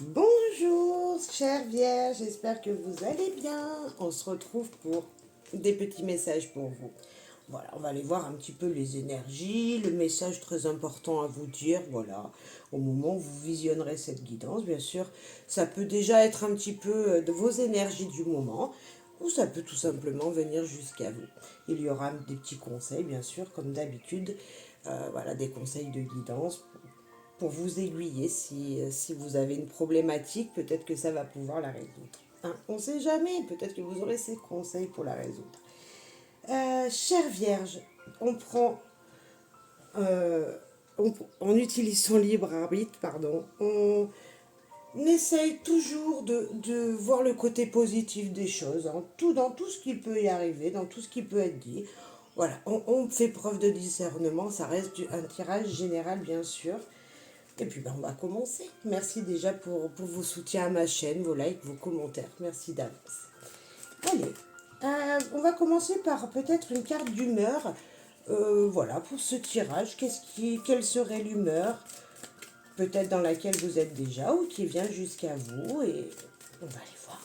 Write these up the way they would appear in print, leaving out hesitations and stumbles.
Bonjour, chère Vierge, j'espère que vous allez bien. On se retrouve pour des petits messages pour vous. Voilà, on va aller voir un petit peu les énergies, le message très important à vous dire, voilà, au moment où vous visionnerez cette guidance, bien sûr, ça peut déjà être un petit peu de vos énergies du moment, ou ça peut tout simplement venir jusqu'à vous. Il y aura des petits conseils, bien sûr, comme d'habitude, voilà, des conseils de guidance pour vous aiguiller si vous avez une problématique, peut-être que ça va pouvoir la résoudre. Hein, on ne sait jamais, peut-être que vous aurez ces conseils pour la résoudre. Chère Vierge, on prend, euh, on utilise son libre arbitre, pardon, on essaye toujours de voir le côté positif des choses, hein, dans tout ce qui peut y arriver, dans tout ce qui peut être dit. Voilà, on fait preuve de discernement, ça reste un tirage général bien sûr. Et puis ben, on va commencer. Merci déjà pour vos soutiens à ma chaîne, vos likes, vos commentaires. Merci d'avance. Allez, on va commencer par peut-être une carte d'humeur. Voilà, pour ce tirage, quelle serait l'humeur peut-être dans laquelle vous êtes déjà ou qui vient jusqu'à vous et on va aller voir.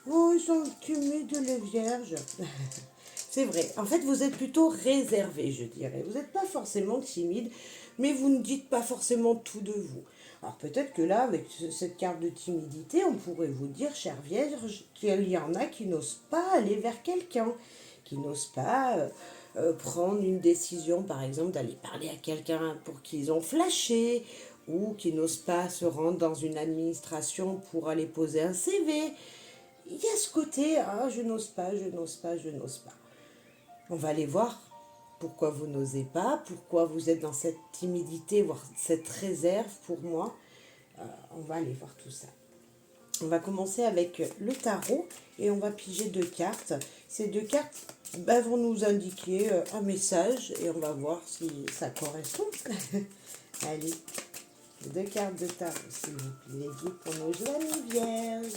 Oh, ils sont timides les vierges. C'est vrai. En fait, vous êtes plutôt réservé, je dirais. Vous n'êtes pas forcément timide, mais vous ne dites pas forcément tout de vous. Alors peut-être que là, avec cette carte de timidité, on pourrait vous dire, chère Vierge, qu'il y en a qui n'osent pas aller vers quelqu'un, qui n'osent pas prendre une décision, par exemple, d'aller parler à quelqu'un pour qu'ils ont flashé, ou qui n'osent pas se rendre dans une administration pour aller poser un CV. Il y a ce côté, ah, je n'ose pas, je n'ose pas, je n'ose pas. On va aller voir pourquoi vous n'osez pas, pourquoi vous êtes dans cette timidité, voire cette réserve pour moi. On va aller voir tout ça. On va commencer avec le tarot et on va piger deux cartes. Ces deux cartes vont nous indiquer un message et on va voir si ça correspond. Allez, deux cartes de tarot, s'il vous plaît, les guides pour nos amis vierges.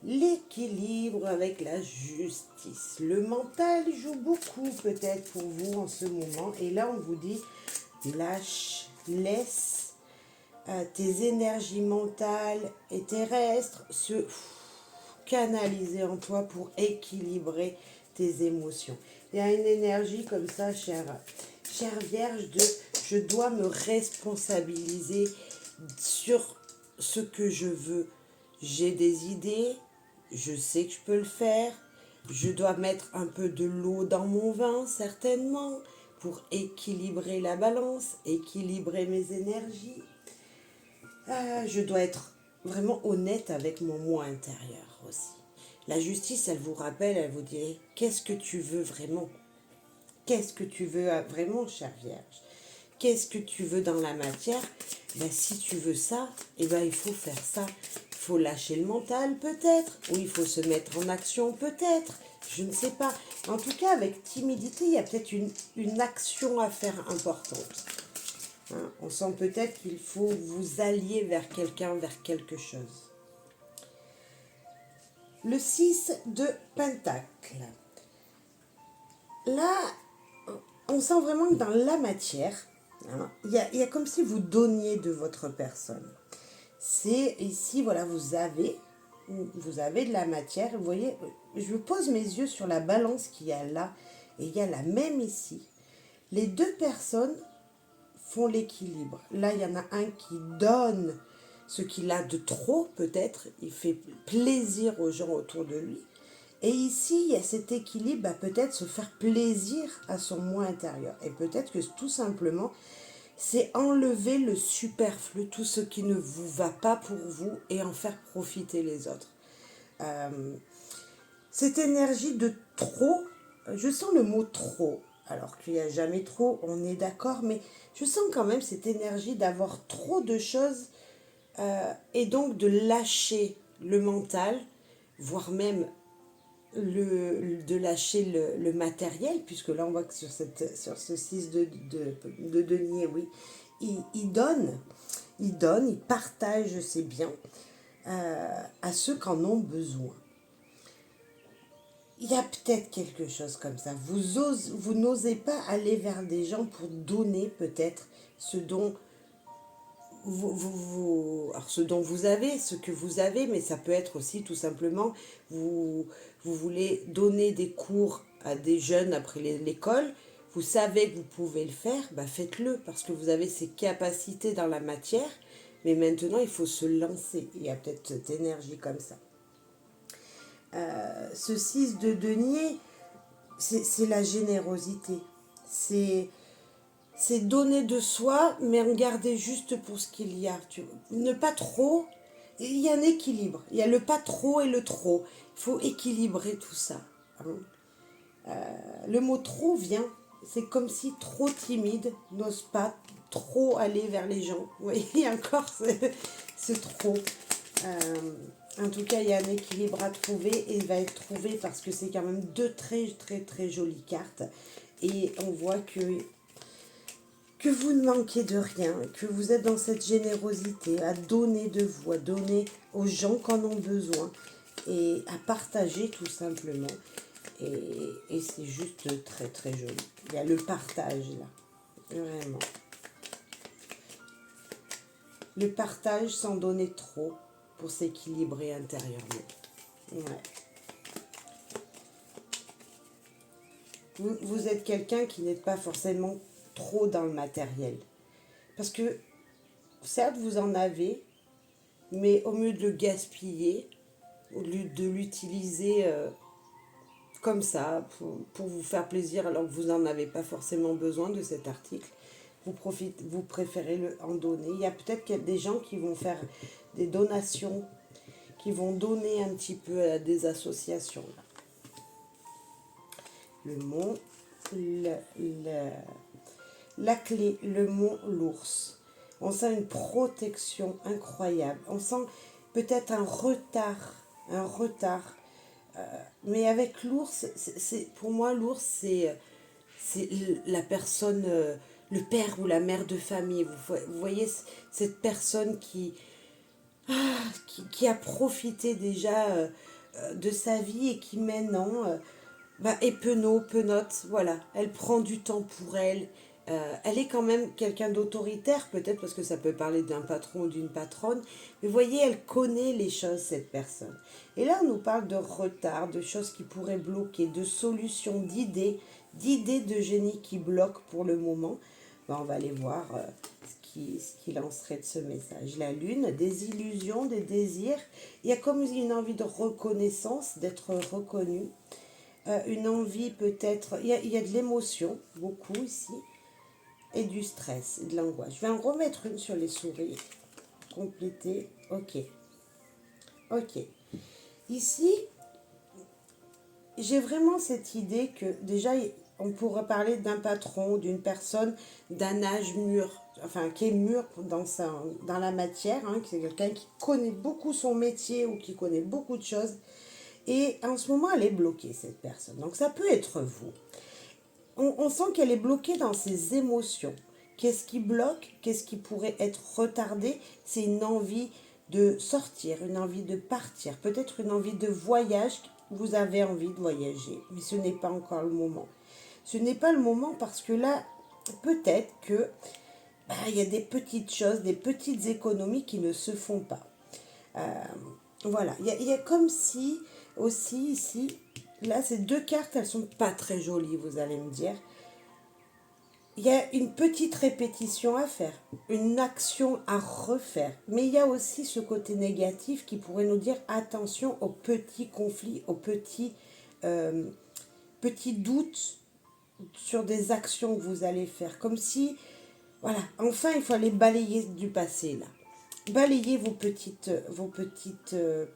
L'équilibre avec la justice. Le mental joue beaucoup peut-être pour vous en ce moment. Et là, on vous dit, lâche, laisse tes énergies mentales et terrestres se canaliser en toi pour équilibrer tes émotions. Il y a une énergie comme ça, chère Vierge, de je dois me responsabiliser sur ce que je veux. J'ai des idées, je sais que je peux le faire, je dois mettre un peu de l'eau dans mon vin, certainement, pour équilibrer la balance, équilibrer mes énergies. Je dois être vraiment honnête avec mon moi intérieur aussi. La justice, elle vous rappelle, elle vous dit, qu'est-ce que tu veux vraiment? Qu'est-ce que tu veux vraiment, chère Vierge? Qu'est-ce que tu veux dans la matière? Si tu veux ça, il faut faire ça. Il faut lâcher le mental, peut-être. Ou il faut se mettre en action, peut-être. Je ne sais pas. En tout cas, avec timidité, il y a peut-être une action à faire importante. Hein, on sent peut-être qu'il faut vous allier vers quelqu'un, vers quelque chose. Le 6 de Pentacle. Là, on sent vraiment que dans la matière, hein, il y a comme si vous donniez de votre personne. C'est ici, voilà, vous avez de la matière. Vous voyez, je pose mes yeux sur la balance qu'il y a là, et il y a la même ici. Les deux personnes font l'équilibre. Là, il y en a un qui donne ce qu'il a de trop, peut-être. Il fait plaisir aux gens autour de lui. Et ici, il y a cet équilibre à peut-être se faire plaisir à son moi intérieur. Et peut-être que tout simplement, c'est enlever le superflu, tout ce qui ne vous va pas pour vous et en faire profiter les autres. Cette énergie de trop, je sens le mot trop, alors qu'il n'y a jamais trop, on est d'accord, mais je sens quand même cette énergie d'avoir trop de choses et donc de lâcher le mental, voire même de lâcher le matériel, puisque là on voit que sur ce 6 de denier, oui, il donne, il partage ses biens à ceux qui en ont besoin. il y a peut-être quelque chose comme ça. Vous n'osez pas aller vers des gens pour donner peut-être ce dont alors ce dont vous avez, ce que vous avez, mais ça peut être aussi tout simplement, vous, vous voulez donner des cours à des jeunes après l'école, vous savez que vous pouvez le faire, bah faites-le, parce que vous avez ces capacités dans la matière, mais maintenant il faut se lancer. Il y a peut-être cette énergie comme ça. Ce 6 de denier, c'est la générosité. C'est c'est donner de soi, mais en garder juste pour ce qu'il y a. Ne pas trop. Il y a un équilibre. Il y a le pas trop et le trop. Il faut équilibrer tout ça. Hein. Le mot trop vient. C'est comme si trop timide n'ose pas trop aller vers les gens. Vous voyez, encore ce trop. En tout cas, il y a un équilibre à trouver et il va être trouvé parce que c'est quand même deux très très très jolies cartes. Et on voit que vous ne manquez de rien, que vous êtes dans cette générosité, à donner de vous, à donner aux gens qui en ont besoin et à partager tout simplement. Et c'est juste très très joli. Il y a le partage là, vraiment. Le partage sans donner trop pour s'équilibrer intérieurement. Ouais. Vous êtes quelqu'un qui n'est pas forcément trop dans le matériel. Parce que certes, vous en avez, mais au mieux de le gaspiller, au lieu de l'utiliser comme ça, pour vous faire plaisir alors que vous n'en avez pas forcément besoin de cet article, vous préférez en donner. Il y a peut-être des gens qui vont faire des donations, qui vont donner un petit peu à des associations. Le mont, la clé, le mont, l'ours. On sent une protection incroyable. On sent peut-être un retard. Mais avec l'ours, pour moi, l'ours, c'est la personne, le père ou la mère de famille. Vous voyez cette personne qui a profité déjà de sa vie et qui maintenant est penote, voilà. Elle prend du temps pour elle. Elle est quand même quelqu'un d'autoritaire, peut-être parce que ça peut parler d'un patron ou d'une patronne. Mais vous voyez, elle connaît les choses, cette personne. Et là, on nous parle de retard, de choses qui pourraient bloquer, de solutions, d'idées de génie qui bloquent pour le moment. On va aller voir ce qu'il en serait de ce message. La lune, des illusions, des désirs. Il y a comme une envie de reconnaissance, d'être reconnu. Une envie peut-être, il y a de l'émotion, beaucoup ici, et du stress, et de l'angoisse. Je vais en remettre une sur les souris, compléter, ok. Ici, j'ai vraiment cette idée que déjà, on pourrait parler d'un patron, d'une personne d'un âge mûr, enfin qui est mûr dans la matière, hein, qui est quelqu'un qui connaît beaucoup son métier ou qui connaît beaucoup de choses. Et en ce moment, elle est bloquée, cette personne. Donc ça peut être vous. On sent qu'elle est bloquée dans ses émotions. Qu'est-ce qui bloque? Qu'est-ce qui pourrait être retardé? C'est une envie de sortir, une envie de partir, peut-être une envie de voyage. Vous avez envie de voyager, mais ce n'est pas encore le moment. Ce n'est pas le moment parce que là, peut-être que il y a des petites choses, des petites économies qui ne se font pas. Voilà, il y a comme si aussi ici, là ces deux cartes, elles sont pas très jolies, vous allez me dire. Il y a une petite répétition à faire, une action à refaire. Mais il y a aussi ce côté négatif qui pourrait nous dire attention aux petits conflits, aux petits doutes sur des actions que vous allez faire. Comme si, voilà, enfin il faut aller balayer du passé là. Balayez vos petites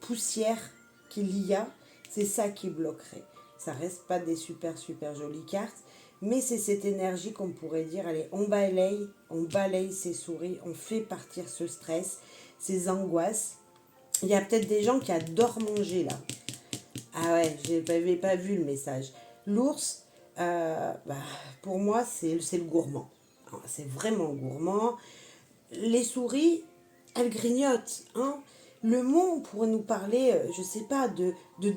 poussières qu'il y a. C'est ça qui bloquerait. Ça reste pas des super super jolies cartes. Mais c'est cette énergie qu'on pourrait dire, allez, on balaye ces souris, on fait partir ce stress, ces angoisses. Il y a peut-être des gens qui adorent manger là. Ah ouais, je n'avais pas vu le message. L'ours, pour moi, c'est le gourmand. C'est vraiment gourmand. Les souris, elles grignotent. Hein. Le mot pourrait nous parler, je ne sais pas, de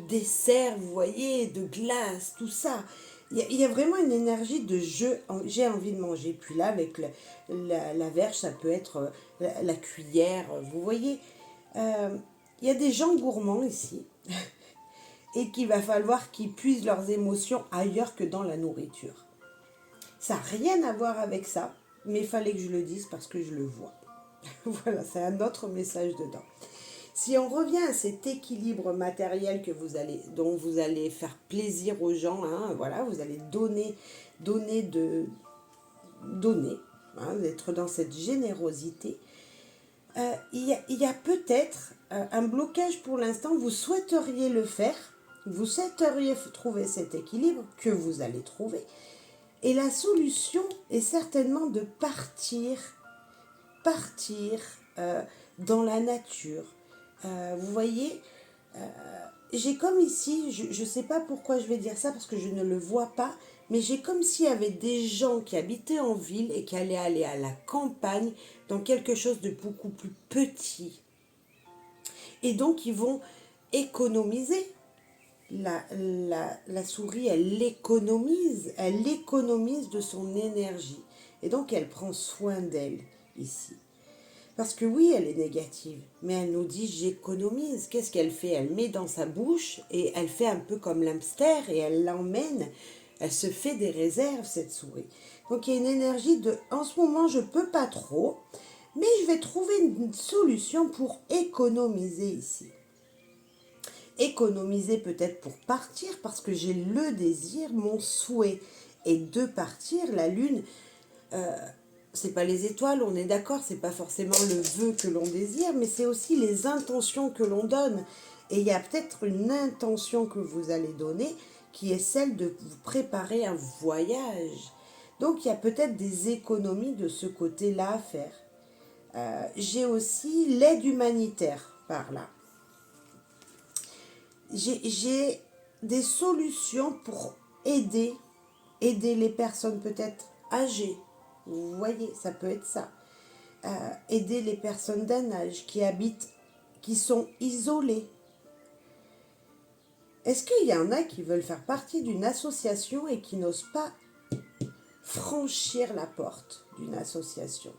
dessert, vous voyez, de glace, tout ça. Il y a vraiment une énergie de jeu, j'ai envie de manger. Puis là, avec la verge, ça peut être la cuillère, vous voyez. Euh, il y a des gens gourmands ici et qu'il va falloir qu'ils puisent leurs émotions ailleurs que dans la nourriture. Ça n'a rien à voir avec ça, mais il fallait que je le dise parce que je le vois. Voilà, c'est un autre message dedans. Si on revient à cet équilibre matériel dont vous allez faire plaisir aux gens, hein, voilà, vous allez donner, hein, d'être dans cette générosité. Il y a peut-être un blocage pour l'instant. Vous souhaiteriez le faire, vous souhaiteriez trouver cet équilibre que vous allez trouver. Et la solution est certainement de partir dans la nature. Vous voyez, j'ai comme ici, je ne sais pas pourquoi je vais dire ça parce que je ne le vois pas, mais j'ai comme s'il y avait des gens qui habitaient en ville et qui allaient aller à la campagne dans quelque chose de beaucoup plus petit. Et donc ils vont économiser. La souris, elle économise de son énergie. Et donc elle prend soin d'elle ici. Parce que oui, elle est négative, mais elle nous dit j'économise. Qu'est-ce qu'elle fait? Elle met dans sa bouche et elle fait un peu comme l'hamster et elle l'emmène. Elle se fait des réserves, cette souris. Donc il y a une énergie de en ce moment, je ne peux pas trop, mais je vais trouver une solution pour économiser ici. Économiser peut-être pour partir parce que j'ai le désir, mon souhait est de partir. La lune, c'est pas les étoiles, on est d'accord, c'est pas forcément le vœu que l'on désire, mais c'est aussi les intentions que l'on donne. Et il y a peut-être une intention que vous allez donner qui est celle de vous préparer un voyage. Donc il y a peut-être des économies de ce côté-là à faire. J'ai aussi l'aide humanitaire par là. J'ai des solutions pour aider les personnes peut-être âgées. Vous voyez, ça peut être ça. Aider les personnes d'un âge qui sont isolées. Est-ce qu'il y en a qui veulent faire partie d'une association et qui n'osent pas franchir la porte d'une association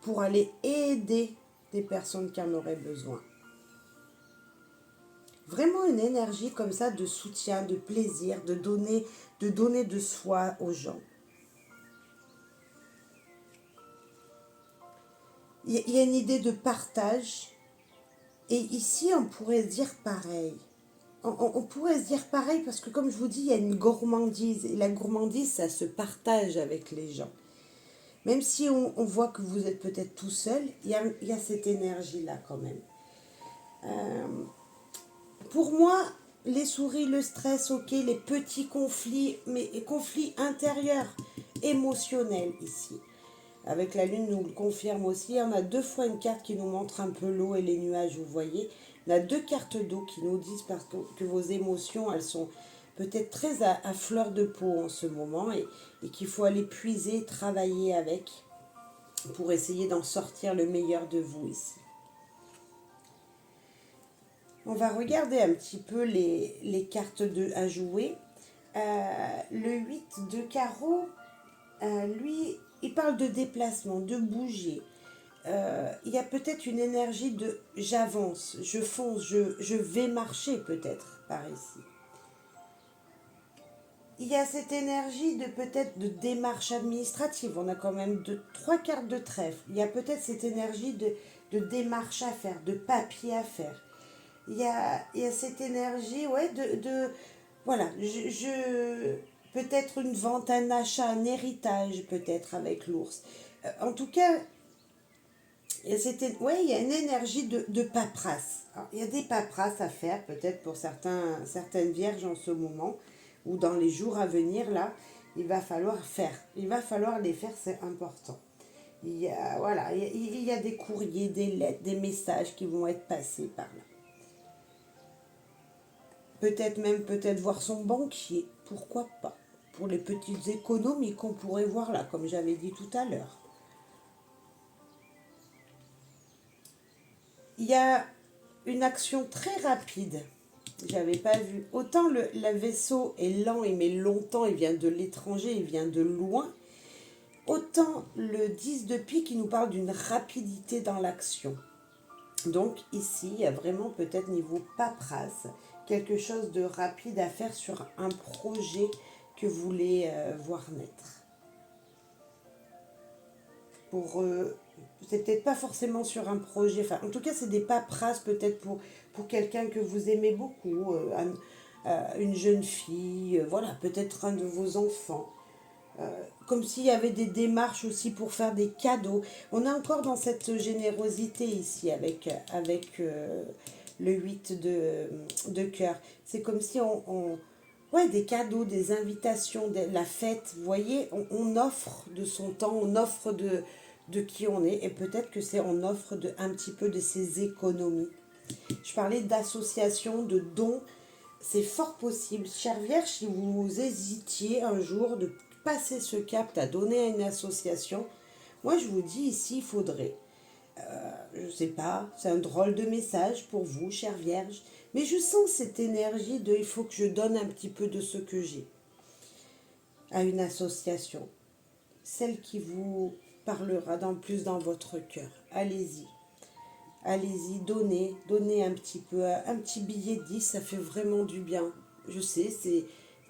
pour aller aider des personnes qui en auraient besoin? Vraiment une énergie comme ça de soutien, de plaisir, de donner de soi aux gens. Il y a une idée de partage. Et ici, on pourrait se dire pareil. On pourrait se dire pareil parce que, comme je vous dis, il y a une gourmandise. Et la gourmandise, ça se partage avec les gens. Même si on voit que vous êtes peut-être tout seul, il y a cette énergie-là quand même. Pour moi, les souris, le stress, ok, les petits conflits, mais conflits intérieurs, émotionnels ici. Avec la lune, nous le confirme aussi. On a deux fois une carte qui nous montre un peu l'eau et les nuages, vous voyez. On a deux cartes d'eau qui nous disent parce que vos émotions, elles sont peut-être très à fleur de peau en ce moment et qu'il faut aller puiser, travailler avec pour essayer d'en sortir le meilleur de vous ici. On va regarder un petit peu les cartes à jouer. Le 8 de carreau, lui, il parle de déplacement, de bouger. Il y a peut-être une énergie de j'avance, je fonce, je vais marcher peut-être par ici. Il y a cette énergie de peut-être de démarche administrative. On a quand même trois cartes de trèfle. Il y a peut-être cette énergie de démarche à faire, de papier à faire. Il y a cette énergie, ouais, voilà, peut-être une vente, un achat, un héritage peut-être avec l'ours. En tout cas, il y a une énergie de paperasse. Alors, il y a des paperasses à faire peut-être pour certaines vierges en ce moment ou dans les jours à venir là. Il va falloir les faire, c'est important. Il y a des courriers, des lettres, des messages qui vont être passés par là. Peut-être voir son banquier, pourquoi pas, pour les petites économies qu'on pourrait voir là, comme j'avais dit tout à l'heure. Il y a une action très rapide. J'avais pas vu. Autant le vaisseau est lent, il met longtemps, il vient de l'étranger, il vient de loin. Autant le 10 de pique, il nous parle d'une rapidité dans l'action. Donc ici, il y a vraiment peut-être niveau paperasse, quelque chose de rapide à faire sur un projet que vous voulez voir naître. C'est peut-être pas forcément sur un projet, enfin en tout cas c'est des paperasses peut-être pour quelqu'un que vous aimez beaucoup, une jeune fille, voilà, peut-être un de vos enfants. Comme s'il y avait des démarches aussi pour faire des cadeaux. On est encore dans cette générosité ici avec le 8 de cœur. C'est comme si ouais, des cadeaux, des invitations, la fête, vous voyez, on offre de son temps, on offre de qui on est, et peut-être que c'est on offre un petit peu de ses économies. Je parlais d'association, de dons, c'est fort possible. Chère Vierge, si vous hésitiez un jour de passer ce cap, à donner à une association, moi je vous dis ici, il faudrait. Je ne sais pas, c'est un drôle de message pour vous, chère Vierge, mais je sens cette énergie de il faut que je donne un petit peu de ce que j'ai à une association, celle qui vous parlera plus dans votre cœur. Allez-y. Allez-y, donnez un petit peu, un petit billet de 10, ça fait vraiment du bien. Je sais, c'est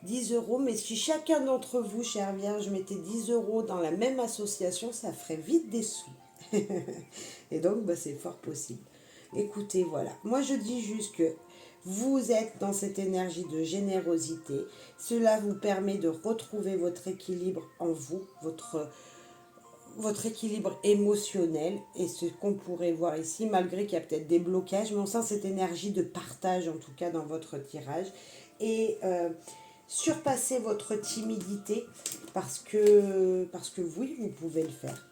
10 euros, mais si chacun d'entre vous, chère Vierge, mettait 10 euros dans la même association, ça ferait vite des sous. Et donc, bah, c'est fort possible. Écoutez, voilà. Moi, je dis juste que vous êtes dans cette énergie de générosité. Cela vous permet de retrouver votre équilibre en vous, votre équilibre émotionnel et ce qu'on pourrait voir ici, malgré qu'il y a peut-être des blocages, mais on sent cette énergie de partage en tout cas dans votre tirage. Et surpasser votre timidité parce que oui, vous pouvez le faire.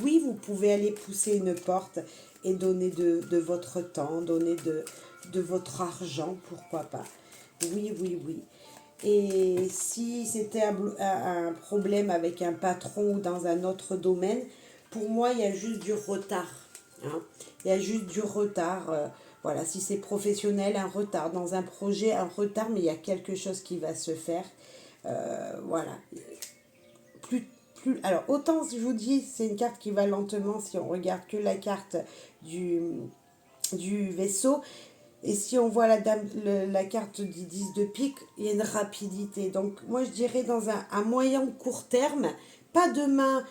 Oui, vous pouvez aller pousser une porte et donner de votre temps, donner de votre argent, pourquoi pas. Oui, oui, oui. Et si c'était un problème avec un patron ou dans un autre domaine, pour moi, il y a juste du retard. Hein. Il y a juste du retard. Voilà, si c'est professionnel, un retard. Dans un projet, un retard, mais il y a quelque chose qui va se faire. Voilà. Alors, autant je vous dis, c'est une carte qui va lentement si on regarde que la carte du vaisseau. Et si on voit la carte du 10 de pique, il y a une rapidité. Donc moi je dirais dans un moyen court terme, pas demain,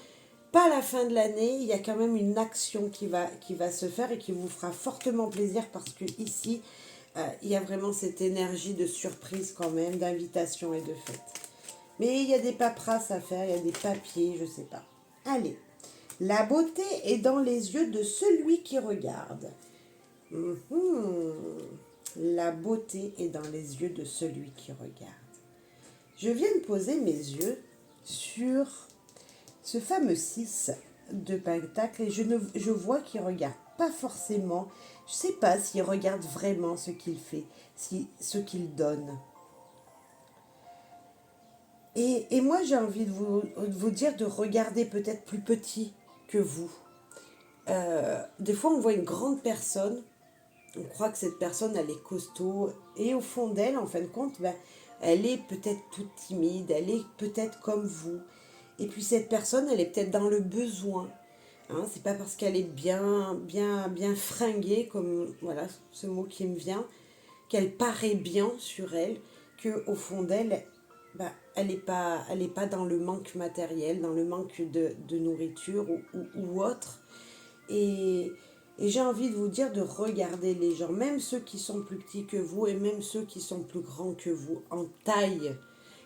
pas à la fin de l'année, il y a quand même une action qui va se faire et qui vous fera fortement plaisir parce que ici, il y a vraiment cette énergie de surprise quand même, d'invitation et de fête. Mais il y a des paperasses à faire, il y a des papiers, je sais pas. Allez, la beauté est dans les yeux de celui qui regarde. La beauté est dans les yeux de celui qui regarde. Je viens de poser mes yeux sur ce fameux 6 de Pentacle et je vois qu'il ne regarde pas forcément, je ne sais pas s'il regarde vraiment ce qu'il fait, ce qu'il donne. Et moi j'ai envie de vous dire de regarder peut-être plus petit que vous. Des fois on voit une grande personne, on croit que cette personne, elle est costaud. Et au fond d'elle, en fin de compte, ben, elle est peut-être toute timide, elle est peut-être comme vous. Et puis cette personne, elle est peut-être dans le besoin. Hein, c'est pas parce qu'elle est bien fringuée, comme voilà ce mot qui me vient, qu'elle paraît bien sur elle, qu'au fond d'elle, ben, elle n'est pas dans le manque matériel, dans le manque de nourriture ou autre. Et j'ai envie de vous dire de regarder les gens, même ceux qui sont plus petits que vous et même ceux qui sont plus grands que vous, en taille,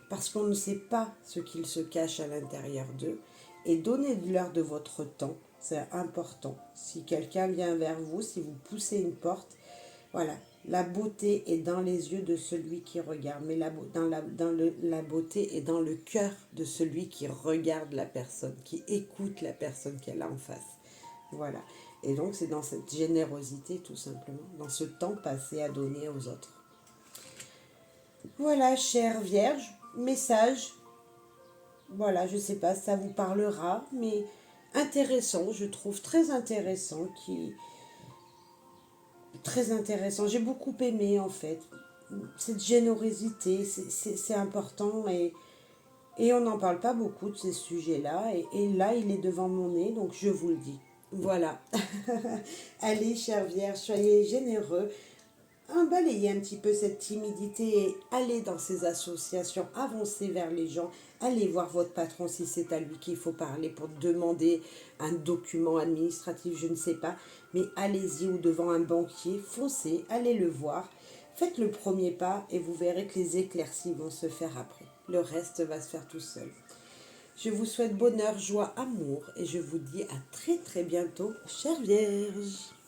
parce qu'on ne sait pas ce qu'ils se cachent à l'intérieur d'eux. Et donnez-leur de votre temps, c'est important. Si quelqu'un vient vers vous, si vous poussez une porte, voilà, la beauté est dans les yeux de celui qui regarde, mais la beauté est dans le cœur de celui qui regarde la personne, qui écoute la personne qu'elle a en face. Voilà. Et donc, c'est dans cette générosité, tout simplement, dans ce temps passé à donner aux autres. Voilà, chère Vierge, message. Voilà, je ne sais pas si ça vous parlera, mais intéressant, je trouve très intéressant, Très intéressant. J'ai beaucoup aimé en fait. Cette générosité, c'est important et on n'en parle pas beaucoup de ces sujets-là. Et là, il est devant mon nez, donc je vous le dis. Voilà. Allez, chère Vierge, soyez généreux. Balayez un petit peu cette timidité et allez dans ces associations, avancez vers les gens, allez voir votre patron si c'est à lui qu'il faut parler pour demander un document administratif, je ne sais pas, mais allez-y ou devant un banquier, foncez, allez le voir, faites le premier pas et vous verrez que les éclaircies vont se faire après. Le reste va se faire tout seul. Je vous souhaite bonheur, joie, amour et je vous dis à très très bientôt, chère Vierge.